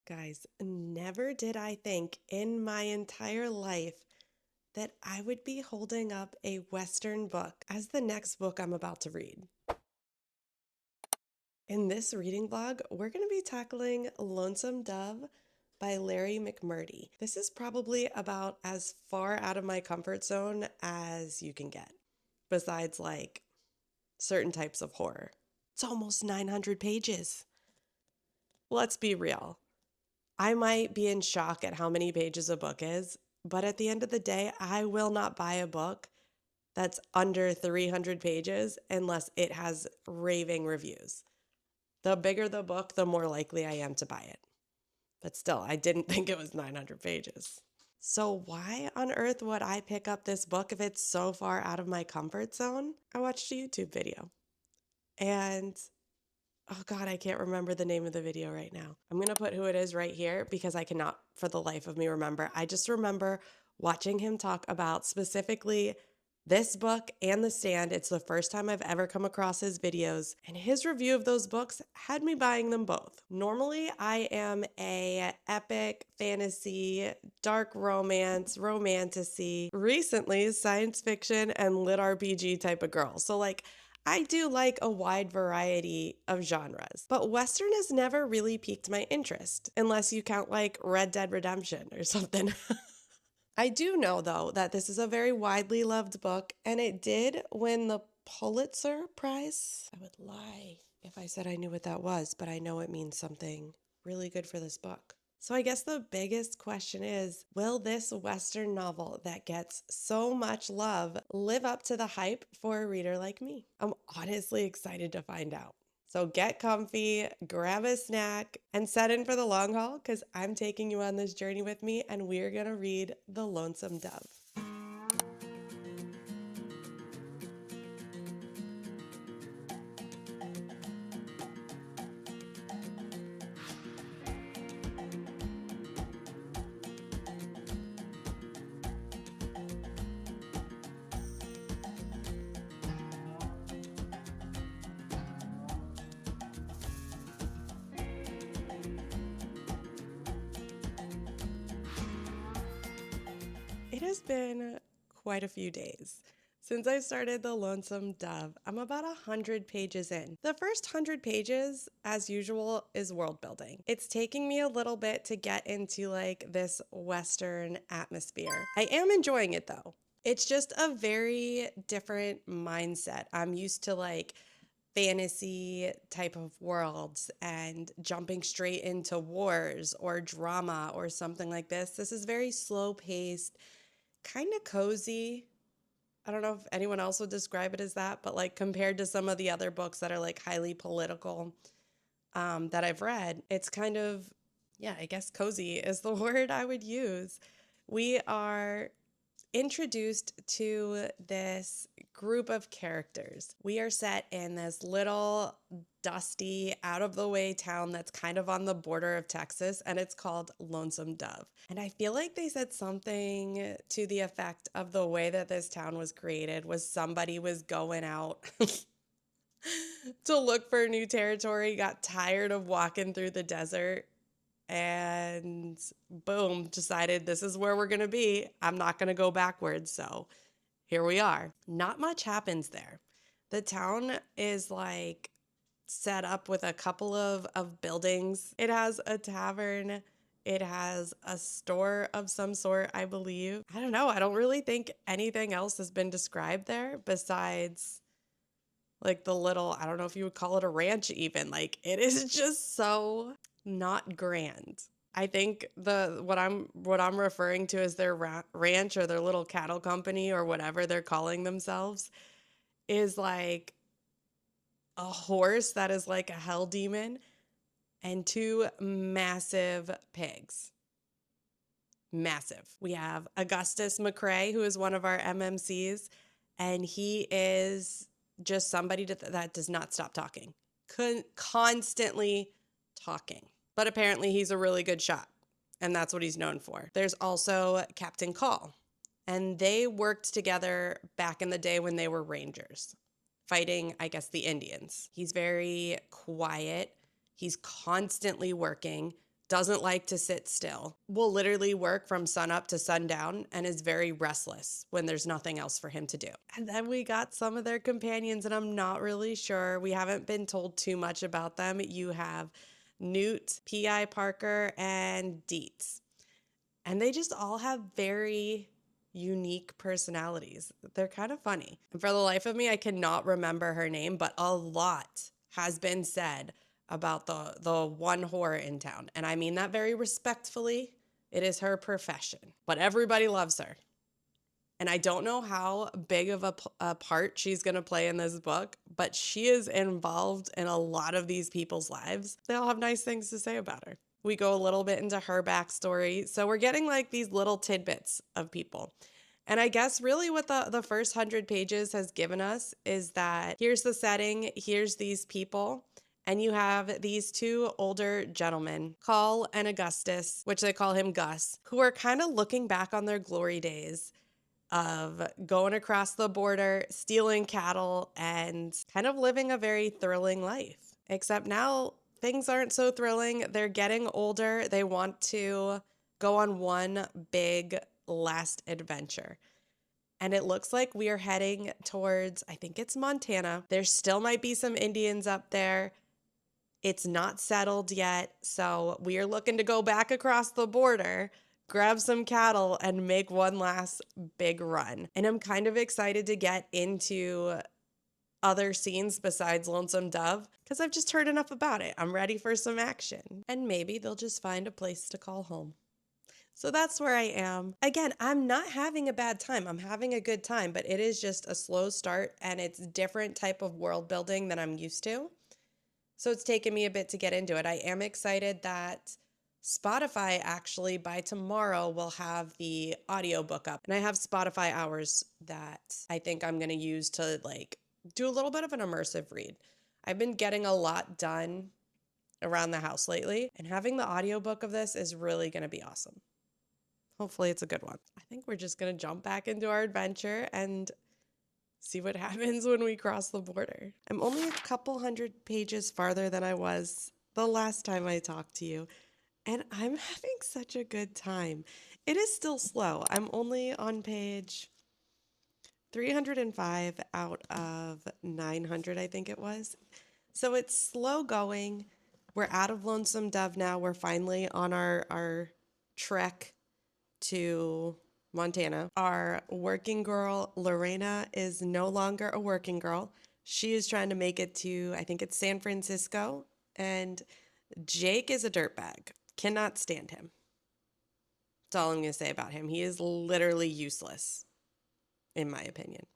Guys, never did I think in my entire life that I would be holding up a Western book as the next book I'm about to read. In this reading vlog, we're going to be tackling Lonesome Dove by Larry McMurtry. This is probably about as far out of my comfort zone as you can get, besides like certain types of horror. It's almost 900 pages. Let's be real. I might be in shock at how many pages a book is, but at the end of the day, I will not buy a book that's under 300 pages unless it has raving reviews. The bigger the book, the more likely I am to buy it. But still, I didn't think it was 900 pages. So why on earth would I pick up this book if it's so far out of my comfort zone? I watched a YouTube video and oh God, I can't remember the name of the video right now. I'm going to put who it is right here because I cannot for the life of me remember. I just remember watching him talk about specifically this book and The Stand. It's the first time I've ever come across his videos, and his review of those books had me buying them both. Normally, I am a epic fantasy, dark romance, romantasy, recently science fiction and lit RPG type of girl. So I do like a wide variety of genres, but Western has never really piqued my interest, unless you count like Red Dead Redemption or something. I do know, though, that this is a very widely loved book, and it did win the Pulitzer Prize. I would lie if I said I knew what that was, but I know it means something really good for this book. So I guess the biggest question is, will this Western novel that gets so much love live up to the hype for a reader like me? I'm honestly excited to find out. So get comfy, grab a snack, and set in for the long haul because I'm taking you on this journey with me and we're going to read The Lonesome Dove. It has been quite a few days since I started The Lonesome Dove. I'm about 100 pages in. The first 100 pages, as usual, is world building. It's taking me a little bit to get into this Western atmosphere. I am enjoying it though. It's just a very different mindset. I'm used to fantasy type of worlds and jumping straight into wars or drama or something like this. This is very slow paced, kind of cozy. I don't know if anyone else would describe it as that, but compared to some of the other books that are highly political that I've read, it's kind of, yeah, I guess cozy is the word I would use. We are introduced to this group of characters. We are set in this little dusty, out of the way town that's kind of on the border of Texas, and it's called Lonesome Dove. And I feel like they said something to the effect of the way that this town was created was somebody was going out to look for new territory, got tired of walking through the desert, and boom, decided this is where we're going to be. I'm not going to go backwards. So here we are. Not much happens there. The town is set up with a couple of buildings. It has a tavern. It has a store of some sort, I believe. I don't know. I don't really think anything else has been described there besides the little, I don't know if you would call it a ranch even. It is just so not grand. I think what I'm referring to as their ranch or their little cattle company or whatever they're calling themselves is a horse that is like a hell demon and two massive pigs. Massive. We have Augustus McCrae, who is one of our MMCs, and he is just somebody that does not stop talking. Constantly talking. But apparently he's a really good shot, and that's what he's known for. There's also Captain Call, and they worked together back in the day when they were rangers, fighting, I guess, the Indians. He's very quiet. He's constantly working, doesn't like to sit still, will literally work from sunup to sundown, and is very restless when there's nothing else for him to do. And then we got some of their companions, and I'm not really sure. We haven't been told too much about them. You have Newt, P.I. Parker, and Dietz. And they just all have very unique personalities. They're kind of funny. And for the life of me, I cannot remember her name, but a lot has been said about the one whore in town. And I mean that very respectfully. It is her profession, but everybody loves her. And I don't know how big of a part she's going to play in this book, but she is involved in a lot of these people's lives. They all have nice things to say about her. We go a little bit into her backstory. So we're getting like these little tidbits of people. And I guess really what the first 100 pages has given us is that here's the setting, here's these people, and you have these two older gentlemen, Carl and Augustus, which they call him Gus, who are kind of looking back on their glory days of going across the border, stealing cattle, and kind of living a very thrilling life. Except now things aren't so thrilling. They're getting older. They want to go on one big last adventure. And it looks like we are heading towards, I think it's Montana. There still might be some Indians up there. It's not settled yet. So we are looking to go back across the border, grab some cattle, and make one last big run. And I'm kind of excited to get into other scenes besides Lonesome Dove because I've just heard enough about it. I'm ready for some action. And maybe they'll just find a place to call home. So that's where I am. Again, I'm not having a bad time. I'm having a good time, but it is just a slow start and it's different type of world building than I'm used to. So it's taken me a bit to get into it. I am excited that Spotify actually by tomorrow will have the audiobook up. And I have Spotify hours that I think I'm going to use to like do a little bit of an immersive read. I've been getting a lot done around the house lately, and having the audiobook of this is really going to be awesome. Hopefully it's a good one. I think we're just going to jump back into our adventure and see what happens when we cross the border. I'm only a couple hundred pages farther than I was the last time I talked to you, and I'm having such a good time. It is still slow. I'm only on page 305 out of 900, I think it was. So it's slow going. We're out of Lonesome Dove now. We're finally on our trek to Montana. Our working girl, Lorena, is no longer a working girl. She is trying to make it to, I think it's San Francisco. And Jake is a dirtbag. Cannot stand him. That's all I'm going to say about him. He is literally useless, in my opinion.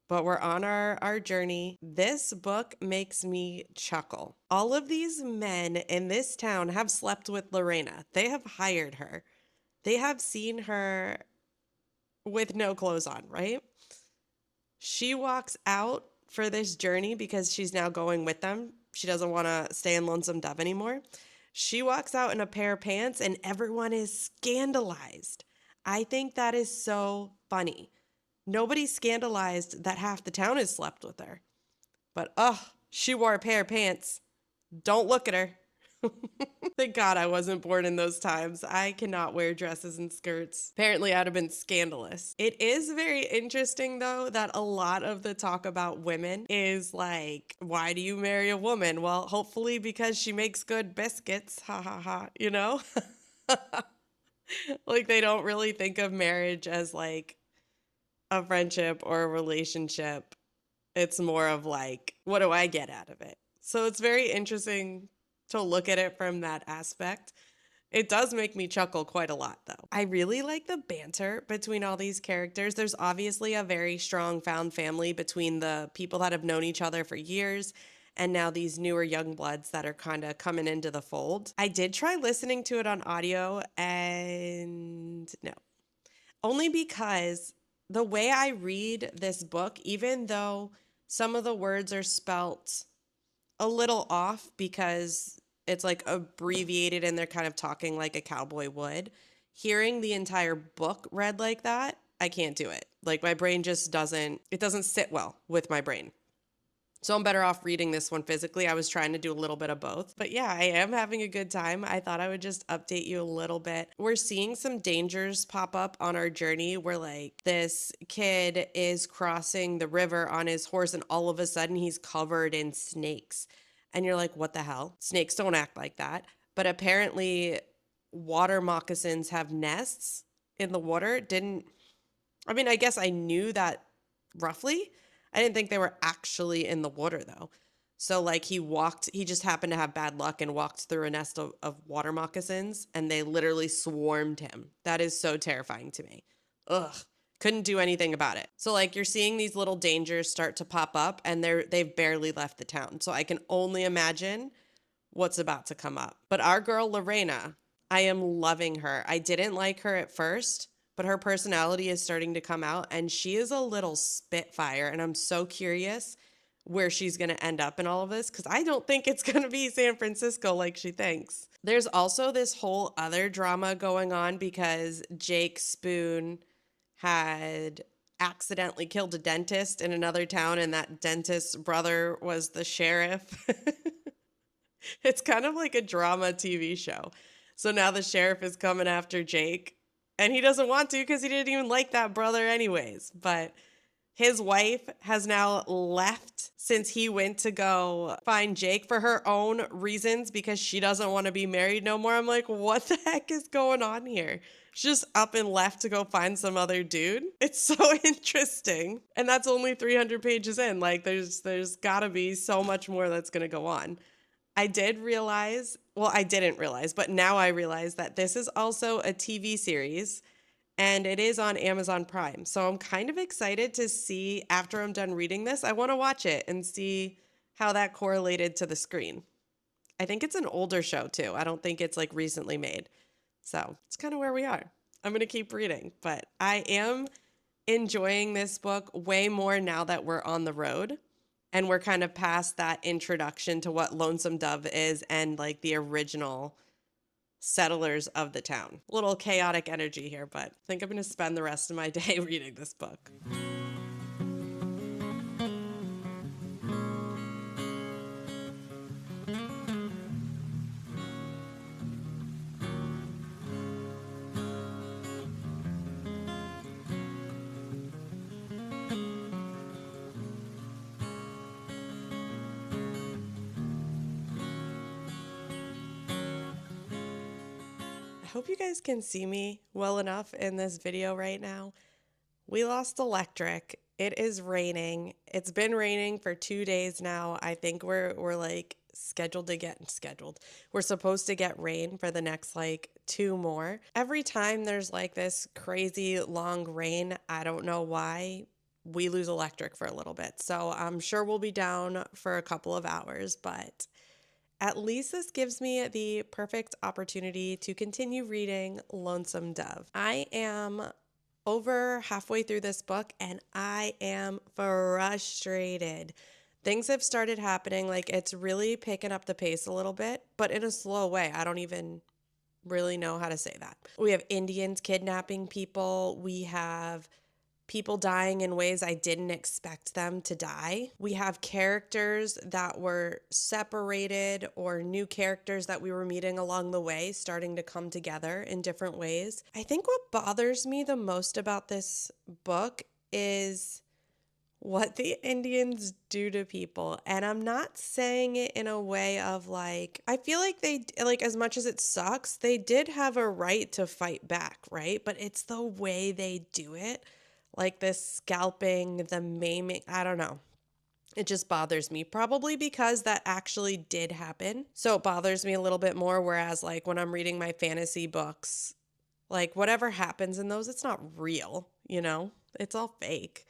But we're on our journey. This book makes me chuckle. All of these men in this town have slept with Lorena. They have hired her. They have seen her with no clothes on, right? She walks out for this journey because she's now going with them. She doesn't want to stay in Lonesome Dove anymore. She walks out in a pair of pants and everyone is scandalized. I think that is so funny. Nobody's scandalized that half the town has slept with her. But, she wore a pair of pants. Don't look at her. Thank God I wasn't born in those times. I cannot wear dresses and skirts. Apparently, I'd have been scandalous. It is very interesting, though, that a lot of the talk about women is like, why do you marry a woman? Well, hopefully because she makes good biscuits. Ha ha ha, you know? Like, they don't really think of marriage as like a friendship or a relationship. It's more of like, what do I get out of it? So it's very interesting to look at it from that aspect. It does make me chuckle quite a lot, though. I really like the banter between all these characters. There's obviously a very strong found family between the people that have known each other for years and now these newer young bloods that are kind of coming into the fold. I did try listening to it on audio and no. Only because the way I read this book, even though some of the words are spelt a little off because it's like abbreviated and they're kind of talking like a cowboy would, hearing the entire book read like that, I can't do it. Like my brain just doesn't sit well with my brain. So I'm better off reading this one physically. I was trying to do a little bit of both. But yeah, I am having a good time. I thought I would just update you a little bit. We're seeing some dangers pop up on our journey where like this kid is crossing the river on his horse and all of a sudden he's covered in snakes. And you're like, what the hell? Snakes don't act like that. But apparently water moccasins have nests in the water. I guess I knew that roughly. I didn't think they were actually in the water though. So like he just happened to have bad luck and walked through a nest of water moccasins and they literally swarmed him. That is so terrifying to me. Ugh. Couldn't do anything about it. So like you're seeing these little dangers start to pop up and they've barely left the town. So I can only imagine what's about to come up. But our girl Lorena, I am loving her. I didn't like her at first, but her personality is starting to come out and she is a little spitfire. And I'm so curious where she's going to end up in all of this because I don't think it's going to be San Francisco like she thinks. There's also this whole other drama going on because Jake Spoon had accidentally killed a dentist in another town and that dentist's brother was the sheriff. It's kind of like a drama TV show. So now the sheriff is coming after Jake and he doesn't want to because he didn't even like that brother anyways. But his wife has now left since he went to go find Jake for her own reasons because she doesn't want to be married no more. I'm like, what the heck is going on here? She's just up and left to go find some other dude. It's so interesting. And that's only 300 pages in. Like there's gotta be so much more that's gonna go on. I didn't realize, but now I realize that this is also a TV series and it is on Amazon Prime. So I'm kind of excited to see after I'm done reading this. I want to watch it and see how that correlated to the screen. I think it's an older show too. I don't think it's like recently made. So it's kind of where we are. I'm going to keep reading, but I am enjoying this book way more now that we're on the road. And we're kind of past that introduction to what Lonesome Dove is and like the original settlers of the town. A little chaotic energy here, but I think I'm going to spend the rest of my day reading this book. I hope you guys can see me well enough in this video right now. We lost electric. It is raining. It's been raining for 2 days now. I think we're like scheduled. We're supposed to get rain for the next like 2 more. Every time there's like this crazy long rain, I don't know why, we lose electric for a little bit. So I'm sure we'll be down for a couple of hours, but at least this gives me the perfect opportunity to continue reading Lonesome Dove. I am over halfway through this book and I am frustrated. Things have started happening, like it's really picking up the pace a little bit, but in a slow way. I don't even really know how to say that. We have Indians kidnapping people. We have people dying in ways I didn't expect them to die. We have characters that were separated or new characters that we were meeting along the way starting to come together in different ways. I think what bothers me the most about this book is what the Indians do to people. And I'm not saying it in a way of like, I feel like they, like as much as it sucks, they did have a right to fight back, right? But it's the way they do it. Like the scalping, the maiming, I don't know. It just bothers me, probably because that actually did happen. So it bothers me a little bit more, whereas like when I'm reading my fantasy books, like whatever happens in those, it's not real, you know? It's all fake.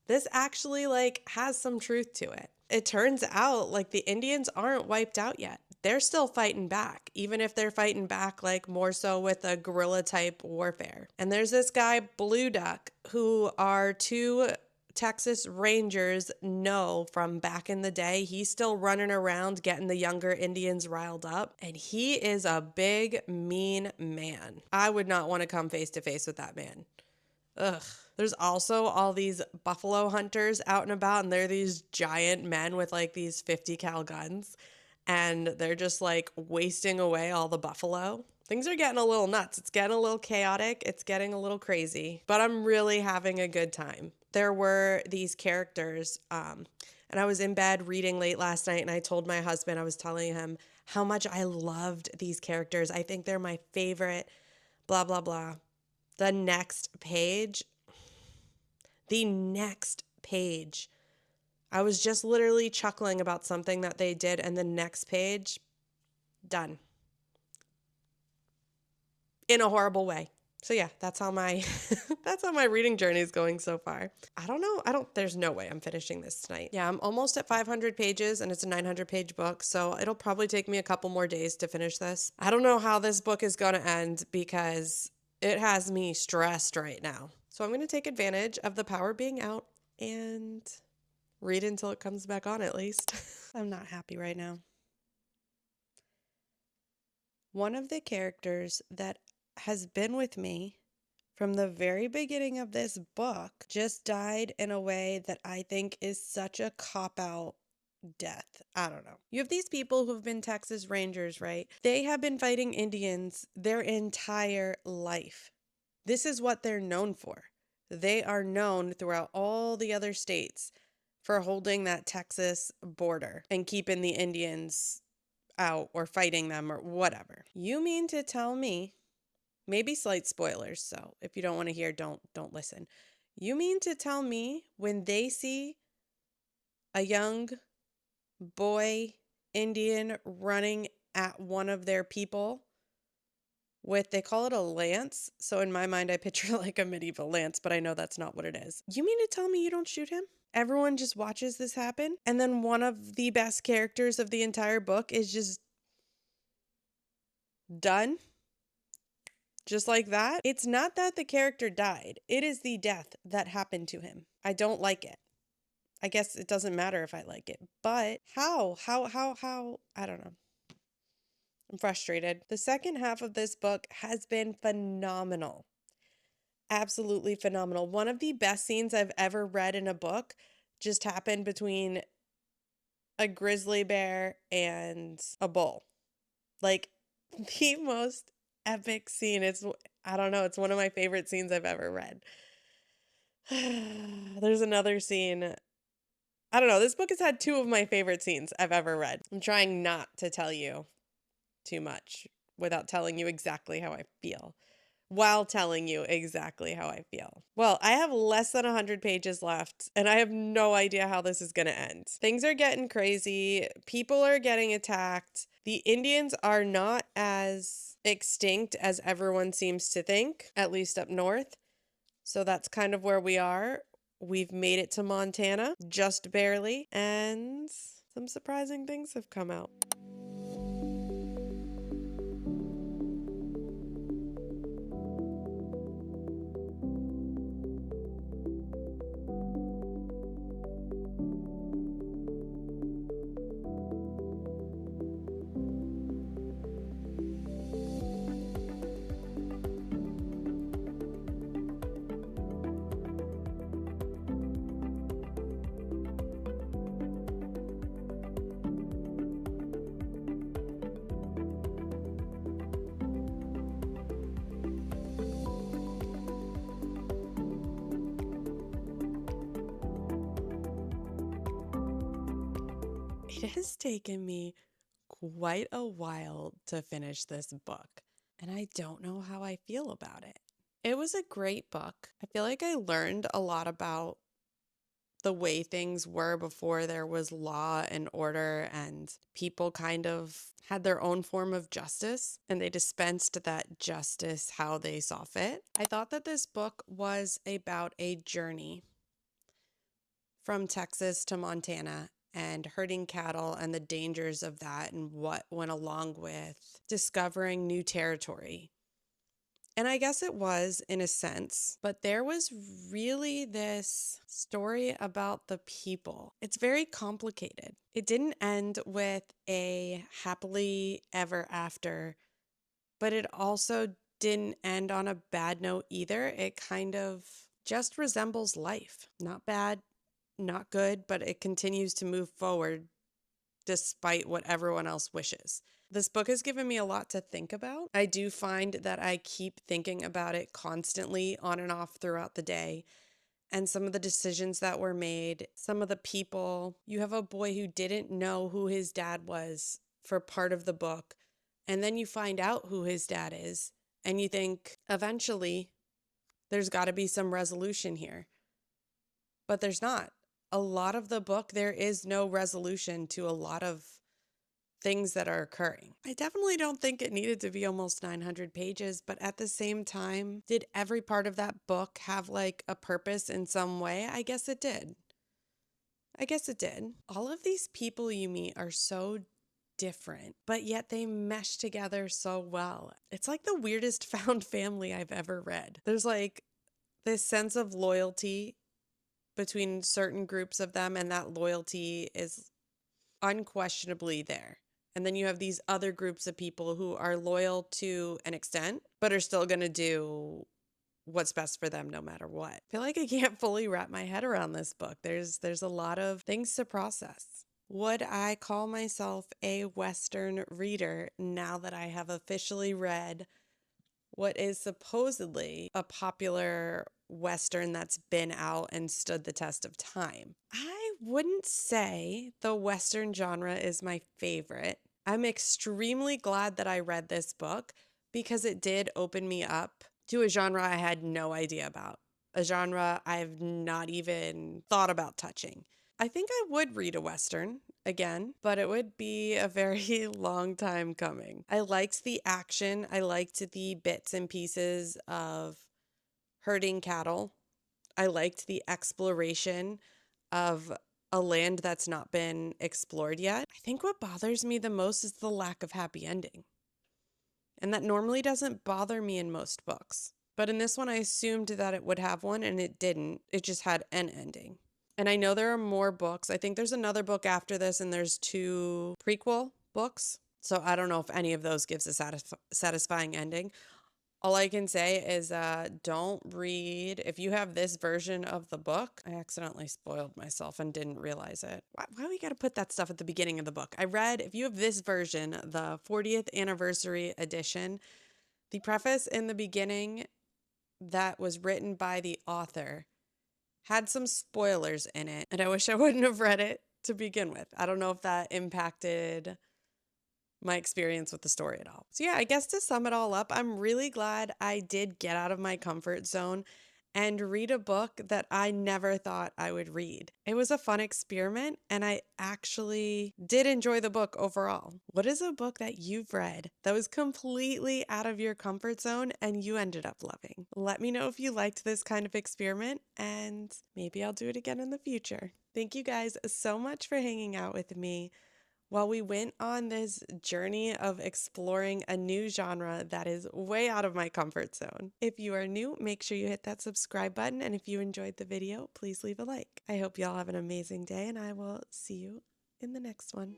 This actually like has some truth to it. It turns out like the Indians aren't wiped out yet. They're still fighting back, even if they're fighting back like more so with a guerrilla type warfare. And there's this guy, Blue Duck, who our 2 Texas Rangers know from back in the day. He's still running around getting the younger Indians riled up. And he is a big, mean man. I would not want to come face to face with that man. Ugh. There's also all these buffalo hunters out and about, and they're these giant men with like these 50 cal guns, and they're just like wasting away all the buffalo. Things are getting a little nuts. It's getting a little chaotic. It's getting a little crazy, but I'm really having a good time. There were these characters, and I was in bed reading late last night, and I told my husband, I was telling him how much I loved these characters. I think they're my favorite, blah, blah, blah. The next page, the next page, I was just literally chuckling about something that they did, and the next page, done. In a horrible way. So yeah, that's how my that's how my reading journey is going so far. I don't know. There's no way I'm finishing this tonight. Yeah, I'm almost at 500 pages and it's a 900-page book, so it'll probably take me a couple more days to finish this. I don't know how this book is going to end because it has me stressed right now. So I'm going to take advantage of the power being out and read until it comes back on at least. I'm not happy right now. One of the characters that has been with me from the very beginning of this book just died in a way that I think is such a cop-out death. I don't know. You have these people who've been Texas Rangers, right? They have been fighting Indians their entire life. This is what they're known for. They are known throughout all the other states for holding that Texas border and keeping the Indians out or fighting them or whatever. You mean to tell me, maybe slight spoilers, so if you don't want to hear, don't listen. You mean to tell me when they see a young boy Indian running at one of their people with, they call it a lance. So in my mind, I picture like a medieval lance, but I know that's not what it is. You mean to tell me you don't shoot him? Everyone just watches this happen. And then one of the best characters of the entire book is just done. Just like that. It's not that the character died. It is the death that happened to him. I don't like it. I guess it doesn't matter if I like it. But how? I don't know. I'm frustrated. The second half of this book has been phenomenal. Absolutely phenomenal. One of the best scenes I've ever read in a book just happened between a grizzly bear and a bull. Like the most epic scene. I don't know, it's one of my favorite scenes I've ever read. There's another scene. I don't know, this book has had two of my favorite scenes I've ever read. I'm trying not to tell you too much without telling you exactly how I feel. While telling you exactly how I feel. Well, I have less than 100 pages left, and I have no idea how this is going to end. Things are getting crazy. People are getting attacked. The Indians are not as extinct as everyone seems to think, at least up north. So that's kind of where we are. We've made it to Montana, just barely, and some surprising things have come out. It has taken me quite a while to finish this book, and I don't know how I feel about it. It was a great book. I feel like I learned a lot about the way things were before there was law and order, and people kind of had their own form of justice, and they dispensed that justice how they saw fit. I thought that this book was about a journey from Texas to Montana and herding cattle and the dangers of that and what went along with discovering new territory. And I guess it was in a sense, but there was really this story about the people. It's very complicated. It didn't end with a happily ever after, but it also didn't end on a bad note either. It kind of just resembles life. Not bad, not good, but it continues to move forward despite what everyone else wishes. This book has given me a lot to think about. I do find that I keep thinking about it constantly on and off throughout the day. And some of the decisions that were made, some of the people. You have a boy who didn't know who his dad was for part of the book. And then you find out who his dad is. And you think, eventually, there's got to be some resolution here. But there's not. A lot of the book, there is no resolution to a lot of things that are occurring. I definitely don't think it needed to be almost 900 pages, but at the same time, did every part of that book have like a purpose in some way? I guess it did. All of these people you meet are so different, but yet they mesh together so well. It's like the weirdest found family I've ever read. There's like this sense of loyalty between certain groups of them, and that loyalty is unquestionably there. And then you have these other groups of people who are loyal to an extent, but are still going to do what's best for them no matter what. I feel like I can't fully wrap my head around this book. There's a lot of things to process. Would I call myself a Western reader now that I have officially read what is supposedly a popular Western that's been out and stood the test of time? I wouldn't say the Western genre is my favorite. I'm extremely glad that I read this book because it did open me up to a genre I had no idea about, a genre I've not even thought about touching. I think I would read a Western again, but it would be a very long time coming. I liked the action. I liked the bits and pieces of herding cattle. I liked the exploration of a land that's not been explored yet. I think what bothers me the most is the lack of happy ending. And that normally doesn't bother me in most books. But in this one, I assumed that it would have one, and it didn't. It just had an ending. And I know there are more books. I think there's another book after this, and there's 2 prequel books. So I don't know if any of those gives a satisfying ending. All I can say is don't read. If you have this version of the book, I accidentally spoiled myself and didn't realize it. Why we got to put that stuff at the beginning of the book? I read, if you have this version, the 40th anniversary edition, the preface in the beginning that was written by the author had some spoilers in it. And I wish I wouldn't have read it to begin with. I don't know if that impacted my experience with the story at all. So yeah, I guess to sum it all up, I'm really glad I did get out of my comfort zone and read a book that I never thought I would read. It was a fun experiment, and I actually did enjoy the book overall. What is a book that you've read that was completely out of your comfort zone and you ended up loving? Let me know if you liked this kind of experiment, and maybe I'll do it again in the future. Thank you guys so much for hanging out with me while we went on this journey of exploring a new genre that is way out of my comfort zone. If you are new, make sure you hit that subscribe button, and if you enjoyed the video, please leave a like. I hope you all have an amazing day, and I will see you in the next one.